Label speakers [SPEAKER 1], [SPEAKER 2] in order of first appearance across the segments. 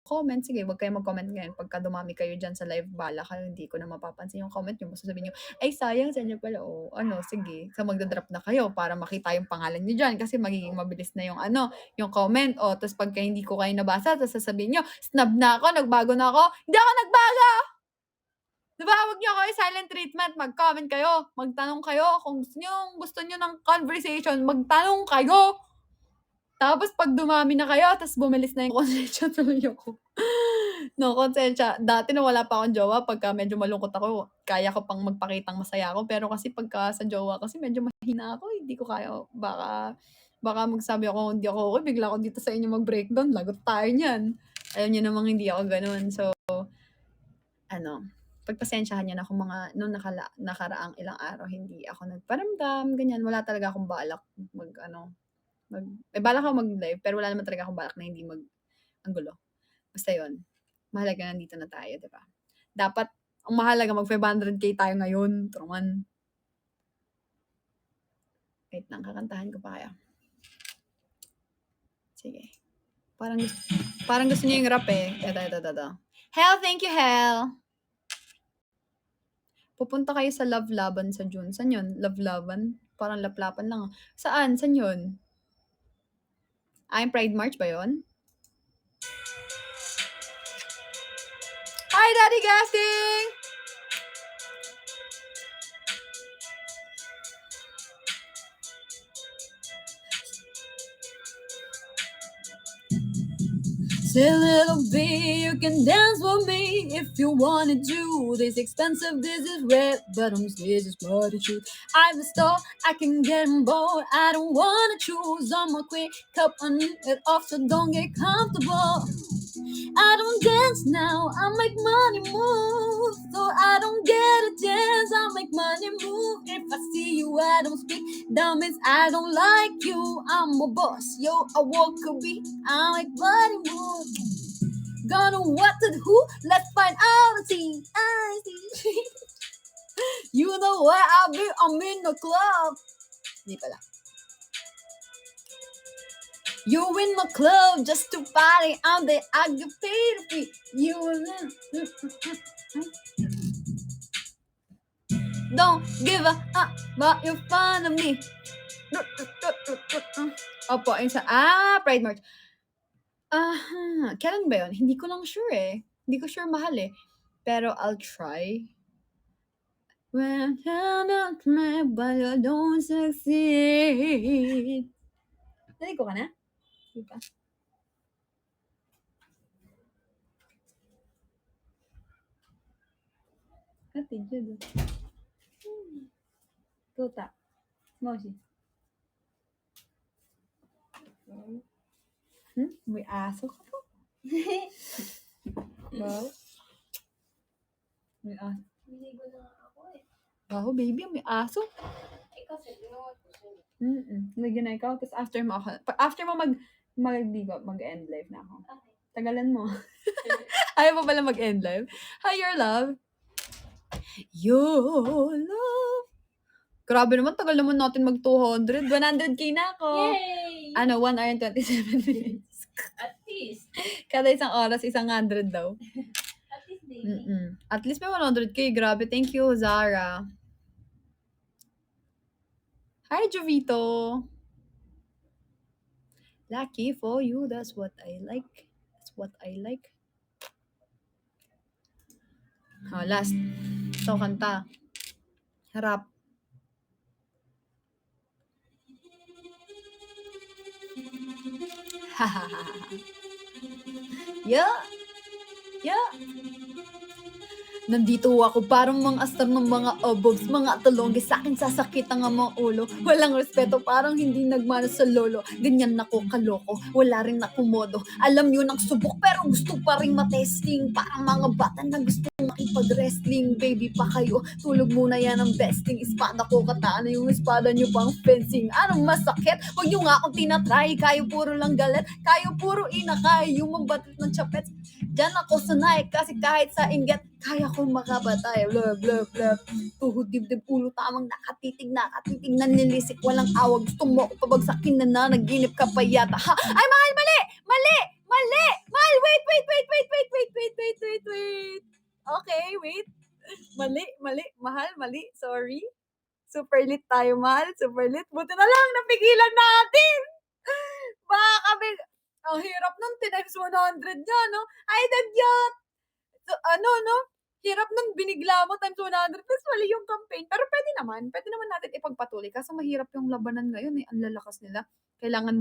[SPEAKER 1] comment, sige wag kayong mag-comment ngayon pagka dumami kayo diyan sa live bahala kayo hindi ko na mapapansin yung comment niyo. Sasabihin niyo, "Ay sayang sa inyo pala." Oh, ano sige, so magda-drop na kayo para makita yung pangalan niyo diyan kasi magiging mabilis na yung ano, yung comment. Oh, ta's pagka hindi ko kayo nabasa ta's sasabihin niyo, "Snub na ako, nagbago na ako." Hindi ako nagbago! 'Di ba, wag niyo ako i-silent treatment, mag-comment kayo, magtanong kayo kung gusto niyo ng conversation, magtanong kayo. Tapos 'pag dumami na kayo ta's bumilis na yung konsensya tuloy ako. No, konsensya. Dati nung wala pa akong jowa pagka medyo malungkot ako, kaya ko pang magpakitang masaya ako. Pero kasi pagka sa jowa kasi medyo mahina ako, hindi ko kaya. Baka magsabi ako, "Hindi ako okey, bigla ako dito sa inyo mag-breakdown, lagot tayo niyan." Alam niyo namang hindi ako gano'n. So, ano, pagpasensyahan niyo na kung mga nung nakaraang ilang araw hindi ako nagparamdam, ganyan. Wala talaga akong balak mag-ano, may balak akong mag-live pero wala naman talaga akong balak na hindi ang gulo. Basta 'yun, mahalaga nandito na tayo, 'di ba? Dapat ang mahalaga mag 500K tayo ngayon, truman. Wait lang, kakantahan ko pa kaya. Sige. Parang gusto niyo yung rap, eh. Ito. Hell, thank you, Hell. Pupunta kayo sa Love Laban sa June. Saan 'yun? Love Laban? Parang laplapan lang, ah. Saan? Saan 'yun? Yung Pride March ba 'yun? Hi, Daddy Gasting! Say, little B, you can dance for me if you wanna do this expensive, this is red bottoms, this is bloody shoes. I'm a star, I can get on board, I don't wanna choose. I'm a quick cup on it off, so don't get comfortable. I don't dance now, I make money move. So I don't get a dance, I make money move. If I see you, I don't speak. That means I don't like you. I'm a boss, yo, I walk a beat. I make money move. Gonna what to who? Let's find out and see. I see. You know where I'll be, I'm in the club. Di pala. You in my club just to party, I'm there, I get paid to be. You don't give a but you're fond of me. Opo, yun sa Pride March. Kailan ba yun? Hindi ko lang sure, eh. Hindi ko sure mahal, eh. Pero I'll try. When cannot try but you don't succeed. Narinig ko ka na? Di ba? Attitude. Tuta. Moshi. May aso ka po. Wow. May aso.
[SPEAKER 2] Niligo na nga ako eh.
[SPEAKER 1] Wow, baby, may aso.
[SPEAKER 2] Eh kasi ginawa ko sa'yo.
[SPEAKER 1] Lagyan na ikaw. Tapos after mo mag-end live na ako.
[SPEAKER 2] Okay.
[SPEAKER 1] Tagalan mo. Ayaw mo pala mag-end live? Hi, your love. Your love. Grabe naman, tagal naman natin mag 200. 100K na ako.
[SPEAKER 2] Yay!
[SPEAKER 1] 1 hour and 27 minutes.
[SPEAKER 2] At least.
[SPEAKER 1] Kada isang oras, 100 daw.
[SPEAKER 2] At least daily.
[SPEAKER 1] At least may 100K. Grabe. Thank you, Zara. Hi, Jovito. Lucky for you. That's what I like. Last. So, kanta. Harap. Yeah. Nandito ako parang mga astar ng mga obobs, mga talongge sa akin sasakit ang mga ulo. Walang respeto, parang hindi nagmana sa lolo. Ganyan ako kaloko, wala rin ako modo. Alam yun ang subok pero gusto pa rin matesting. Parang mga bata na gusto makipag-wrestling. Baby pa kayo, tulog muna yan ang besting. Espada ko katana, yung espada nyo pang fencing. Anong masakit? Huwag nyo nga akong tinatry. Kayo puro lang galit, kayo puro inakay. Yung mabatit ng chapets, dyan ako sanay. Kasi kahit sa inggit, kaya ko makabatay. Love. Tuhod, dibdib, ulo, tamang nakatitig, nanlilisik, walang awag. Gusto mo ako pabagsakin na naginip ka pa yata. Ha? Ay, mahal, mali! Mahal, wait! Mali. Mahal, mali. Sorry. Super lit tayo, mahal. Super lit. Buti na lang napigilan natin. Baka kami ang hirap nun times 100 niya 'no? Ay dagyat. So ano 'no, hirap nun binigla mo times 100 ta's mali yung campaign. Pero puwede naman natin ipagpatuloy kaso mahirap yung labanan ngayon, eh, ang lalakas nila. Kailangan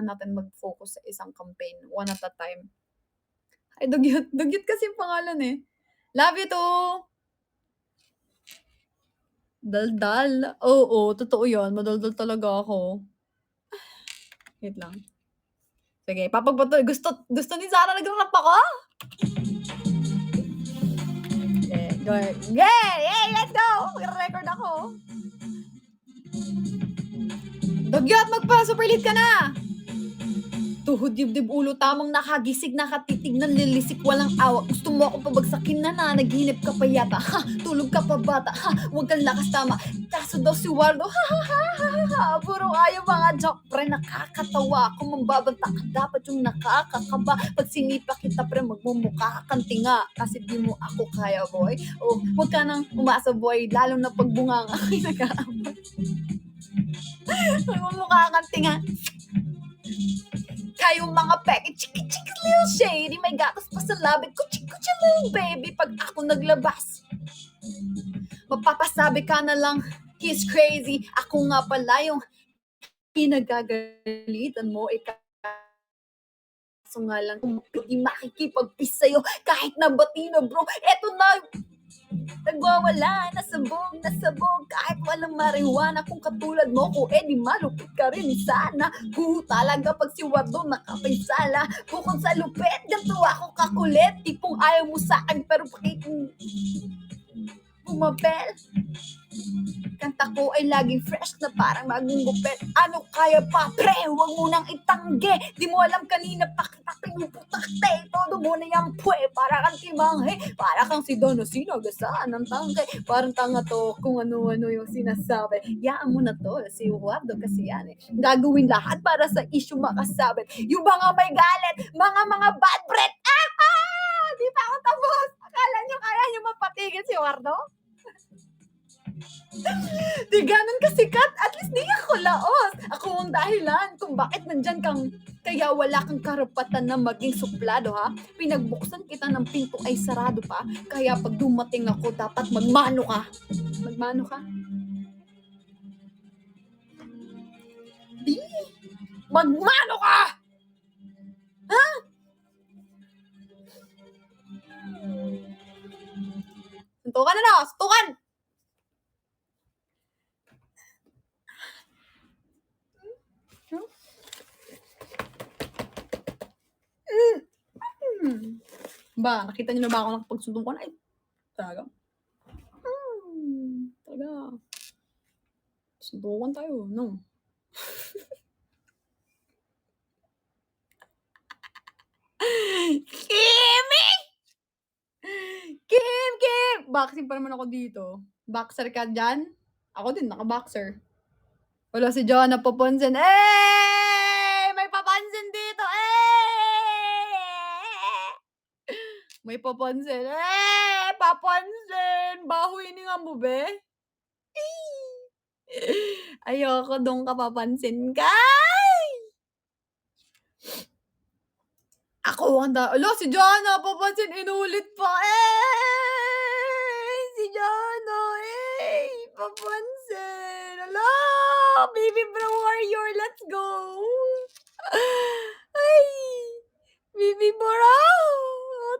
[SPEAKER 1] natin mag-focus sa isang campaign, one at a time. Ay dugyot, dugyot kasi yung pangalan, eh. Love you too. Daldal, oo, totoo yan, madaldal talaga ako. Wait lang. Sige, gusto ni Sarah nag-rap ako? Go ahead. Yay! Let's go! Magre-record ako. Dugyot, magpa-super lead ka na! Tuhod, dibdib, ulo, tamang nakagisig, nakatitig, nanlilisik, walang awak. Gusto mo ako pabagsakin na naghinip ka pa yata. Ha, tulog ka pa bata. Ha, huwag kang lakas tama. Kaso daw si Waldo, ha. Puro ayaw mga joke, pre, nakakatawa. Kung mambabanta ka, dapat yung nakakakaba. Pag sinipa kita, pre, magmumukha kang tinga. Kasi di mo ako kaya, boy. O, huwag ka nang umasa, boy. Lalo na pagbunga nga, ay nag-aabot. Magmumukha kang tinga. Kayong mga peke, chiki-chiki little shady, may gatas pa sa labit, kuchi-kuchi little baby, pag ako naglabas. Mapapasabi ka na lang, he's crazy, ako nga pala yung pinagagalitan mo, kaso nga lang, kung hindi makikipag-peace sa'yo, kahit na bati na bro, eto na, nagwawala, nasabog, kahit walang marijuana, kung katulad mo ko, di malupit ka rin sana. Talaga pag si Wardo nakapinsala, bukod sa lupit, ganito ako kakulit, tipong ayaw mo sa akin, pero bakit bumabel? Kanta ko ay laging fresh na parang bagong gupit. Ano kaya pa, pre? Huwag mo nang itangge. Di mo alam kanina pa kita pinuputakte. Todo mo na yung pwe. Para kang timanghe. Para kang si Dono Sino. Gasaan ang tangke. Parang tanga to kung ano-ano yung sinasabi. Yaan mo na to. Si Wardo kasi yan eh. Gagawin lahat para sa issue makasabit. Yung mga may galit. Mga bad breath. Di pa ako tapos. Akala nyo kaya nyo mapatigil si Wardo? Di ganun kasikat, at least di ako laos. Ako ang dahilan kung bakit nandyan kang, kaya wala kang karapatan na maging suplado ha. Pinagbuksan kita ng pinto ay sarado pa, kaya pag dumating ako dapat magmano ka. Magmano ka? Di, magmano ka! Ha? Suntukan na, suntukan! Ba, nakita niyo na ba ako nakapagsuntukan? Ay, talaga. Talaga. Suntukan tayo, no? Kimi! Kim! Boxing pa naman ako dito. Boxer ka dyan? Ako din, naka-boxer. Wala si John na papansin. May papansin dito! May papansin. Papansin! Baho hininga mo, be? Ayoko dun ka papansin ka. Ako ang ala, si Jana, papansin, inulit pa. Si Jana, papansin. Ala, baby bro warrior, let's go. Ay, baby bro.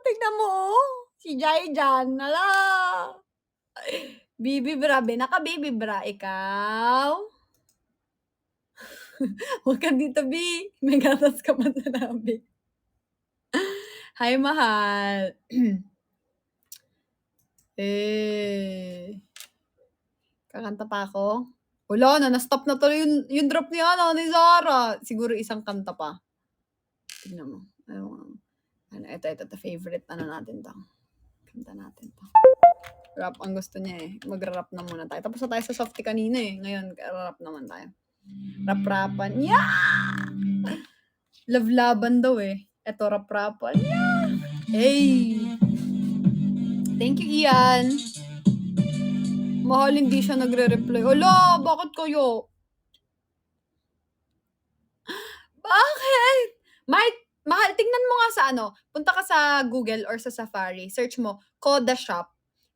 [SPEAKER 1] Tignan mo, si Jai Jan, ala. Baby bra, naka-baby bra, ikaw? Huwag ka dito, B. May gatas ka pa sa labi. Hi, mahal. Kakanta pa ako? Wala na, na-stop na tuloy yung drop ni Zara. Siguro isang kanta pa. Tignan mo. Ito, favorite natin 'to. Kanta natin 'to. Rap ang gusto niya eh. Magra-rap na muna tayo. Tapos na tayo sa softy kanina eh. Ngayon, rap naman tayo. Rap-rapan. Yeah! Love-laban daw eh. Eto, rap-rapan. Yeah! Hey! Thank you, Ian. Mahal, hindi siya nagre-reply. Hala, bakit kayo? Bakit? Mahal, tingnan mo nga sa ano, punta ka sa Google or sa Safari, search mo, Koda Shop,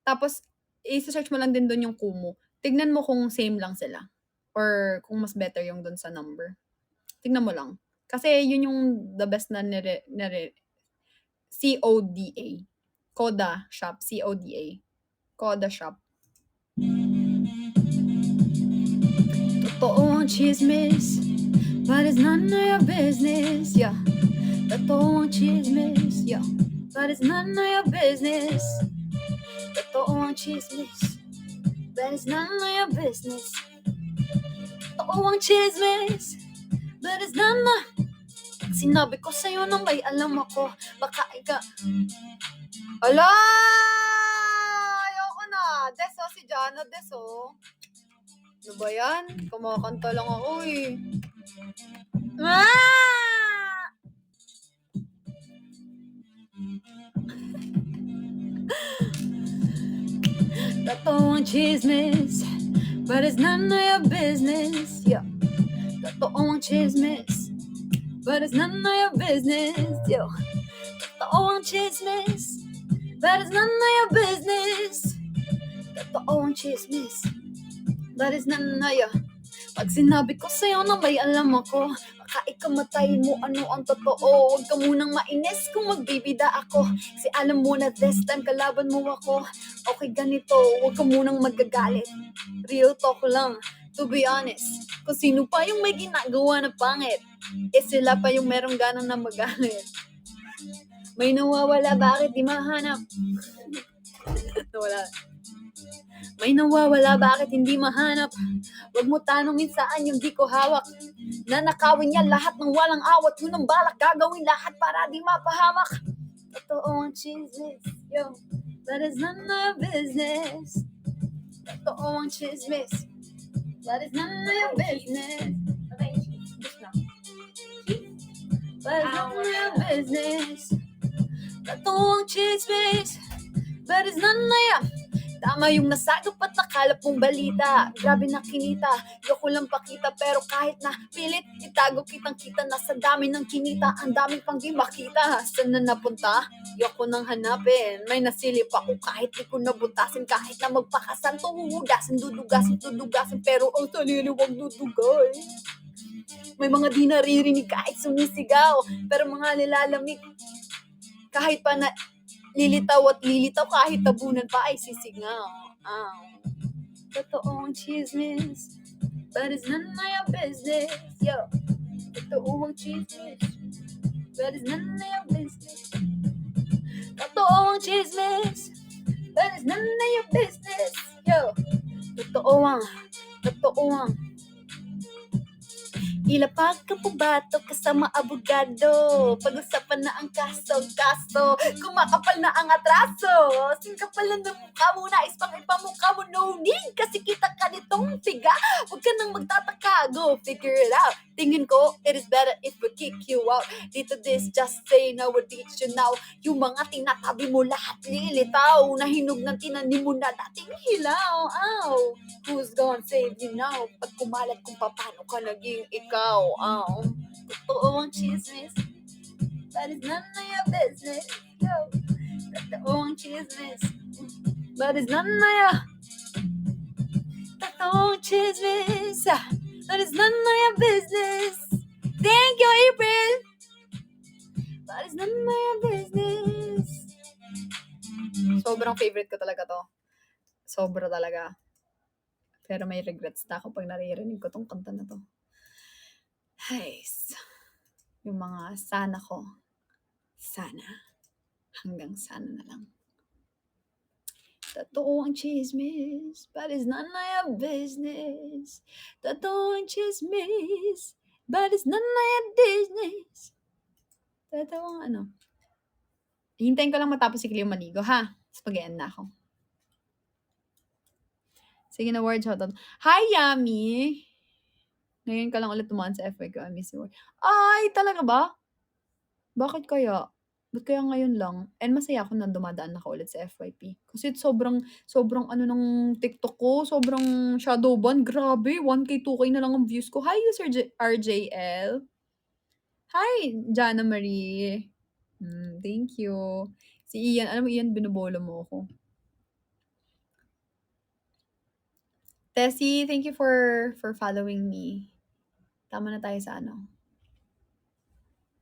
[SPEAKER 1] tapos i-search mo lang din dun yung Kumu. Tignan mo kung same lang sila or kung mas better yung dun sa number. Tignan mo lang. Kasi yun yung the best na CODA. Koda Shop, CODA. Koda Shop. Totoo ang chismis, but it's none of your business, yeah. Totoo ang chismis, yeah. But it's none of your business. Totoo ang chismis, but it's none of your business. Totoo ang chismis, but it's none of... Sinabi ko sa'yo nang may alam ako, baka Ala! Ayoko na. Deso, si Jana, Deso. Ano ba yan? Kumakanta lang ako eh. Ah! Totoo ang chismis, but it's none of your business, yeah. Totoo ang chismis, but it's none of your business, yo. Totoo ang chismis, but it's none of your business. Totoo ang chismis, but it's none of your... Pag sinabi ko sa'yo na may alam ako, baka ikamatay mo ano ang totoo. Huwag ka munang mainis kung magbibida ako, kasi alam mo na this time kalaban mo ako. Okay ganito, huwag ka munang magagalit, real talk lang. To be honest, kung sino pa yung may ginagawa na pangit, sila pa yung merong ganang na magalit. May nawawala, bakit di mahanap? Nawala. May nawawala, bakit hindi mahanap? Huwag mo tanongin saan yung di ko hawak. Nanakawin niya lahat ng walang awat. Yun ang balak, gagawin lahat para di mapahamak. Totoo ang chismis, yo. That is none of your business. Totoo ang chismis, that is none of your business. But it's none of your business. Totoo ang chismis, but it's none of your... Tama yung nasagap at nakalap mong balita. Grabe na kinita, yoko lang pakita. Pero kahit na pilit, itago kitang kita. Nasa dami ng kinita, ang daming pang di makita. Saan na napunta? Yoko nang hanapin. May nasilip ako kahit di ko nabutasin. Kahit na magpakasan, tuhuhugasin, dudugasin. Pero ang sarili wag dudugay. May mga di naririnig kahit sumisigaw. Pero mga nilalamig, kahit pa na lilitaw at lilitaw, kahit tabunan pa ay sisingaw. Totoo ang chismis, but it's none of your business, yo. Totoo ang chismis, but it's none of your business. Totoo ang chismis, but it's none of your business, yo. Totoo ang ilapag ka pubato kasama abogado. Pag-usapan na ang kaso. Kumakapal na ang atraso. Singkapal na mukha mo, nais pang ipamukha mo. No need, kasi kita ka nitong tiga. Huwag ka nang magtataka, go figure it out. Tingin ko, it is better if we kick you out. Dito this, just say now, we'll teach you now. Yung mga tinatabi mo lahat lilitaw. Nahinog ng tinanim mo na dating hilaw. Ow, who's gonna save you now? Pag kumalat kung paano ka naging ikaw. Totoo ang chismis, but it's none of your business. Yo, totoo ang chismis, but it's none of your... Totoo ang chismis, but it's none of your business. Thank you, April. But it's none of your business. Sobrang favorite ko talaga to. Sobra talaga. Pero may regrets na ako pag naririnig ko tong kanta na to. Hays. Yung mga sana ko. Sana. Hanggang sana na lang. Totoo ang chismis, but it's none of your business. Totoo ang chismis, but it's none of your business. Totoo ang ano. Hintayin ko lang matapos si Cleo maligo, ha? Tapos pag-end na ako. Sige na, word shoutout. Hi, Yami! Ngayon ka lang ulit tumaan sa FY ko. I miss you. Ay, talaga ba? Bakit kaya? Ba't kaya ngayon lang? And masaya ako na dumadaan ako ulit sa FYP. Kasi sobrang sobrang ano ng TikTok ko, sobrang shadow ban, grabe 1K, 2K na lang ang views ko. Hi user RJL. Hi Jana Marie. Thank you. Si Ian, alam mo Ian binobolo mo ako. Tessie, thank you for following me. Tama na tayo sa ano.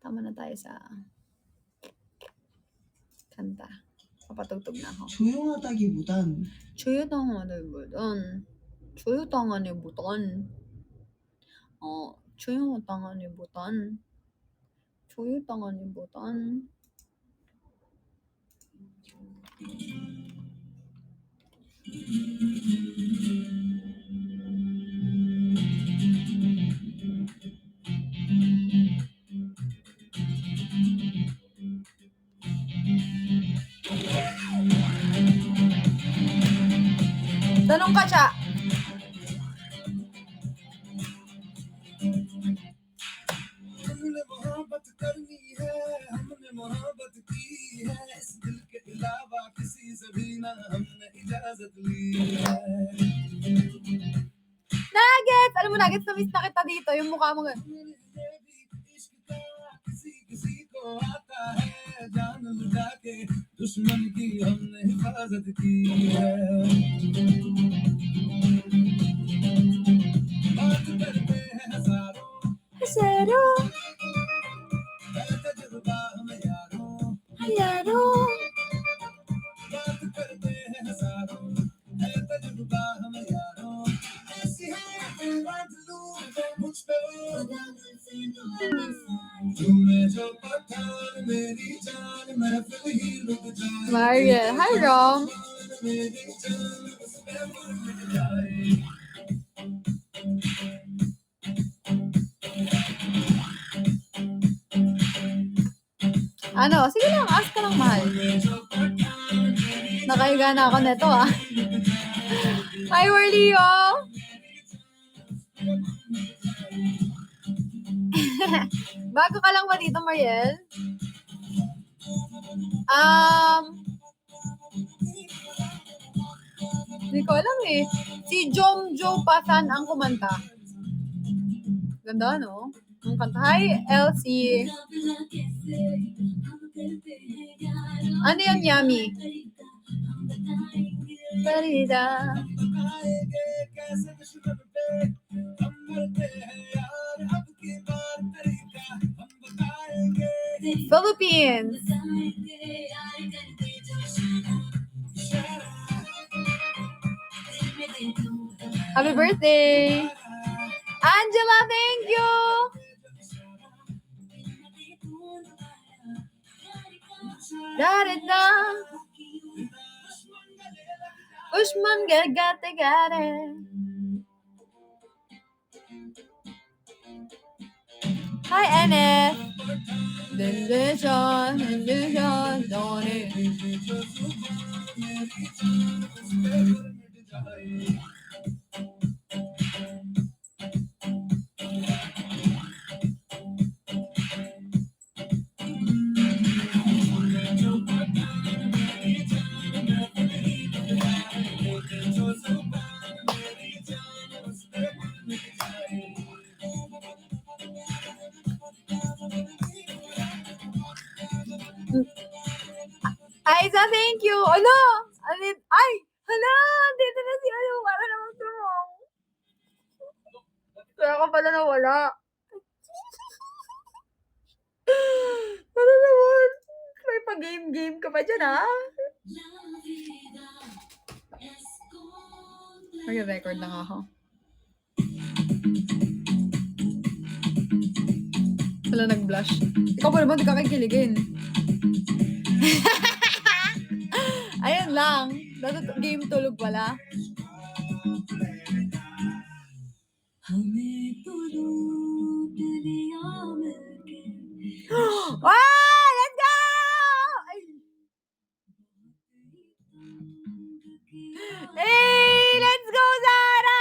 [SPEAKER 1] Tama na tayo sa kanta. Papatugtog na ako.
[SPEAKER 3] 조용하다기보단
[SPEAKER 1] 조용하다기보단 조용하다기보단 조용하다기보단 조용하다기보단 tanong ka siya.
[SPEAKER 3] हमने मोहब्बत करनी है हमने मोहब्बत की है इस दिल के अलावा किसी से भी ना हमने इजाजत ली है
[SPEAKER 1] Nuggets! Alam mo, Nuggets, na-miss na kita dito. Yung mukha mo.
[SPEAKER 3] ये भी इश्क का किसी किसी को आता है जान लुटा के दुश्मन की हमने हिफाजत की है बात करते हैं हजारों
[SPEAKER 1] Zero.
[SPEAKER 3] है तजुर्बा हमें यारों
[SPEAKER 1] Hayaro.
[SPEAKER 3] बात करते हैं हजारों है तजुर्बा हमें यारों ऐसी है बादलू मुझ पे तूने जो पठान मेरी जान महफिल ही रुक जाए
[SPEAKER 1] Mariel. Hi, Rom.
[SPEAKER 3] मेरी जान उसमें मिट जाए
[SPEAKER 1] Ano? Sige lang, ask ka lang, mahal. Nakahiga na ako neto, ah. Hi, Warlio! Bago ka lang ba dito, Mariel? Hindi ko alam eh. Si Jomjo Pasan ang kumanta. Ganda, no? Ang kanta. Hi, Elsie. Ano yan, Yummy? Parida.
[SPEAKER 3] बताएंगे कैसे दुश्मन पे हम मरते हैं यार अब की बार तरीका हम बताएंगे
[SPEAKER 1] Philippines. Happy birthday! Angela, thank you! Darita. Usman gagate gare. Hi, NF. Dendeshan, Donnie. Aiza, thank you. Ano? Ay! Hala! Dito na si ano. Para naman tumong. Kaya ka pala nawala. Ano naman? May pa-game-game ka pa dyan, ha? Mag-record lang ako. Wala nag-blush. Ikaw pa naman, di ka kikiligin. Ayun lang. Game tulog pala. Wow! Let's go! Ay. Hey! Let's go, Zara!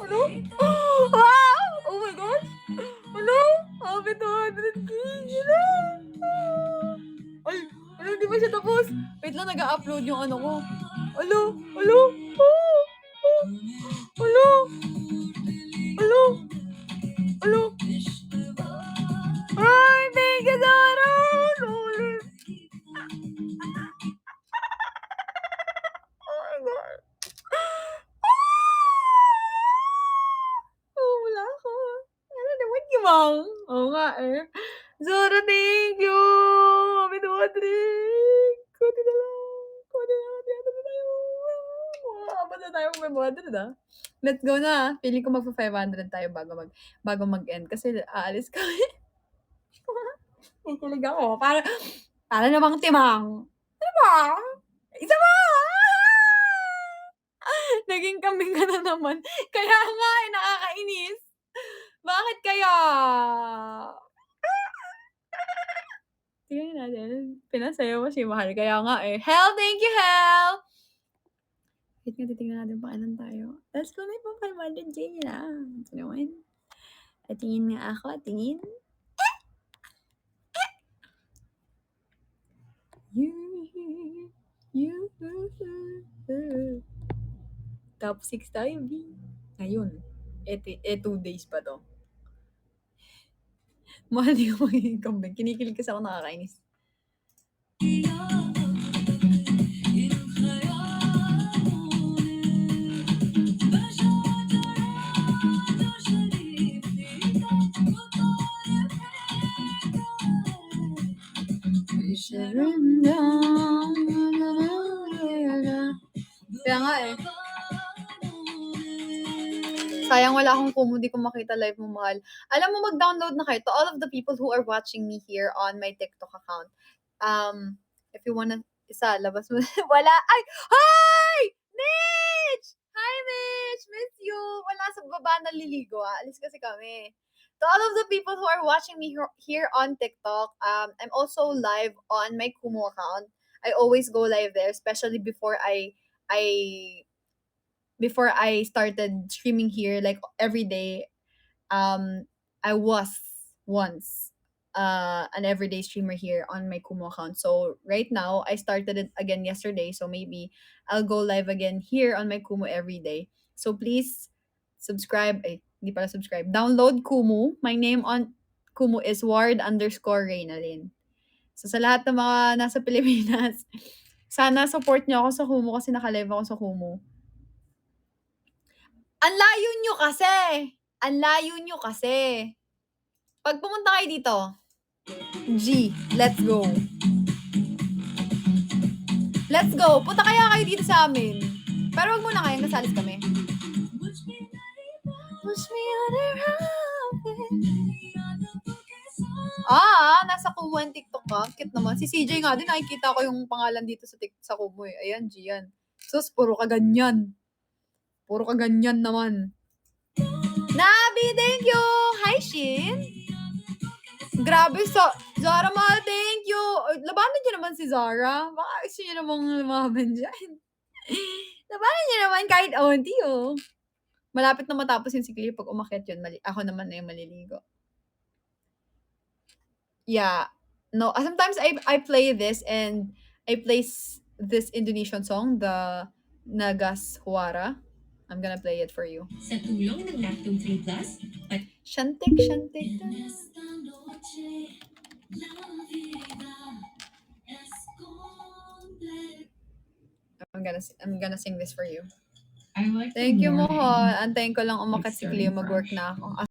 [SPEAKER 1] Ano? Wow! lang nag-a-upload yung ano ko. Alo! Alo! Oh! Oh! Alo! Alo! Alo! Ay, thank you, Zara! Sulit! Oh my God! Oh, wala ako. Ano naman yun? Oo nga eh. Zara, thank you! Happy 200! Kunti na lang. Kunti na lang. Tiyata na tayo. Apat na tayo mag 500 ah. Let's go na. Feeling ko magpa 500 tayo bago mag-end kasi aalis kami. Kikilig ako. Para namang timang. Ano ba? Isa ba? Naging kambing ka na naman. Kaya nga eh, nakakainis. Bakit kaya? Tingnan natin. Pinasayaw mo si Mahal. Kaya nga eh. Hell, thank you, Hell! Wait nga, titignan natin pa ilan tayo. Let's go na po 500K na. Ito naman. Tingin nga ako. Tingin. Top 6 tayo, B. Ngayon. 2 days pa to. Mahal yung magiging kambing. Kinikilig kasi ako, nakakainis. Kaya nga eh. Sayang wala akong Kumu, di ko makita live mo, Mahal. Alam mo, mag-download na kayo. To all of the people who are watching me here on my TikTok account. If you wanna, labas mo. Wala. Ay! Hi! Mitch! Hi, Mitch! Miss you! Wala sa baba naliligo, ah. Alis kasi kami. To all of the people who are watching me here on TikTok, I'm also live on my Kumu account. I always go live there, especially before I started streaming here, like every day. I was once an everyday streamer here on my Kumu account. So right now, I started it again yesterday. So maybe I'll go live again here on my Kumu every day. So please subscribe. Hindi pala subscribe. Download Kumu. My name on Kumu is Ward_Reynalyn. So sa lahat ng mga nasa Pilipinas, sana support niyo ako sa Kumu kasi naka-live ako sa Kumu. Ang layo nyo kasi. Ang layo nyo kasi. Pag pumunta kayo dito, G, let's go. Let's go. Punta kaya kayo dito sa amin. Pero wag muna kayo, nasalis kami. Push me on nasa Kumu ang TikTok ka. Cute naman. Si CJ nga din, nakikita ko yung pangalan dito sa Kumu eh. Ayan, Gian. Sus, puro ka ganyan. Puro ka ganyan naman. Nabi, thank you! Hi, Shin! Grabe, Zara, mahal, thank you! Labanan niyo naman si Zara. Baka gusto niyo namang lumaban dyan. Labanan niyo naman kahit onti, oh. Malapit na matapos yung sikli. Pag umakyat yun, ako naman na yung maliligo. Yeah. No, sometimes I play this and I play this Indonesian song, the Nagas Huara. I'm gonna play it for you.
[SPEAKER 4] Sa tulong ng Lactum 3 Plus,
[SPEAKER 1] Shantik. I'm gonna sing this for you.
[SPEAKER 4] I like
[SPEAKER 1] Thank you,
[SPEAKER 4] the morning.
[SPEAKER 1] Mohol. Antayin ko lang umakyat si
[SPEAKER 4] It's
[SPEAKER 1] Cleo,
[SPEAKER 4] starting
[SPEAKER 1] mag-work
[SPEAKER 4] fresh.
[SPEAKER 1] na ako.